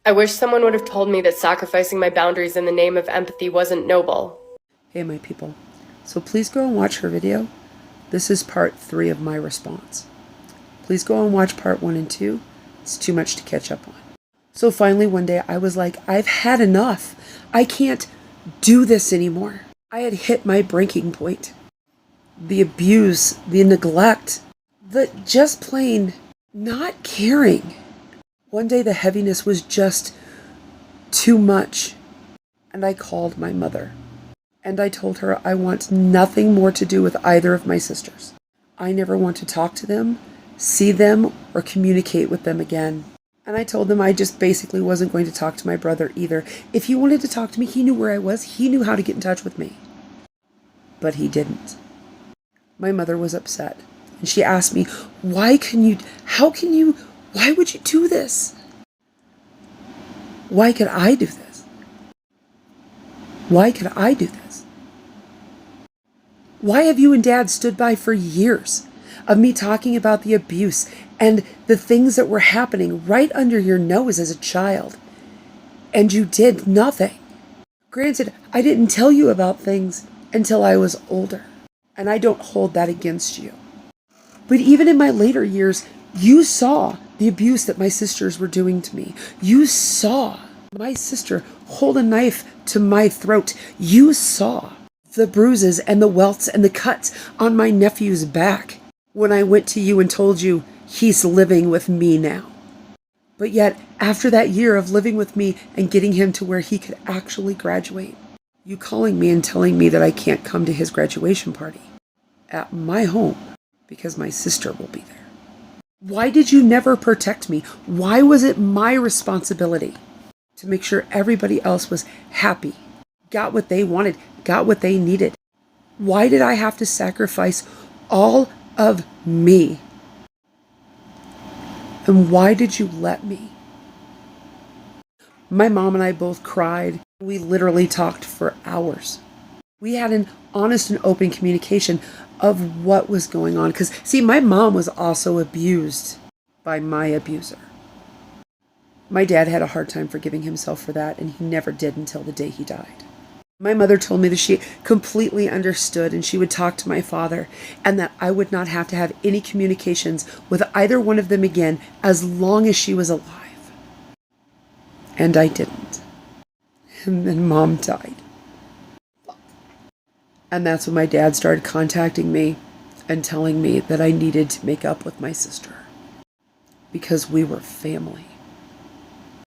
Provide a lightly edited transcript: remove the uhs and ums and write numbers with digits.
I wish someone would have told me that sacrificing my boundaries in the name of empathy wasn't noble. Hey, my people. So please go and watch her video. This is part 3 of my response. Please go and watch part 1 and 2. It's too much to catch up on. So finally one day I was like, I've had enough. I can't do this anymore. I had hit my breaking point. The abuse, the neglect, the just plain not caring. One day the heaviness was just too much. And I called my mother. And I told her I want nothing more to do with either of my sisters. I never want to talk to them, see them, or communicate with them again. And I told them I just basically wasn't going to talk to my brother either. If he wanted to talk to me, he knew where I was. He knew how to get in touch with me. But he didn't. My mother was upset. And she asked me, why would you do this? Why could I do this? Why could I do this? Why have you and Dad stood by for years of me talking about the abuse and the things that were happening right under your nose as a child, and you did nothing? Granted, I didn't tell you about things until I was older, and I don't hold that against you. But even in my later years, you saw the abuse that my sisters were doing to me. You saw my sister hold a knife to my throat. You saw the bruises and the welts and the cuts on my nephew's back when I went to you and told you he's living with me now. But yet, after that year of living with me and getting him to where he could actually graduate, you calling me and telling me that I can't come to his graduation party at my home because my sister will be there. Why did you never protect me? Why was it my responsibility to make sure everybody else was happy, got what they wanted, got what they needed? Why did I have to sacrifice all of me? And why did you let me? My mom and I both cried. We literally talked for hours. We had an honest and open communication of what was going on. Because, see, my mom was also abused by my abuser. My dad had a hard time forgiving himself for that, and he never did until the day he died. My mother told me that she completely understood, and she would talk to my father, and that I would not have to have any communications with either one of them again as long as she was alive. And I didn't. And then Mom died. And that's when my dad started contacting me and telling me that I needed to make up with my sister because we were family.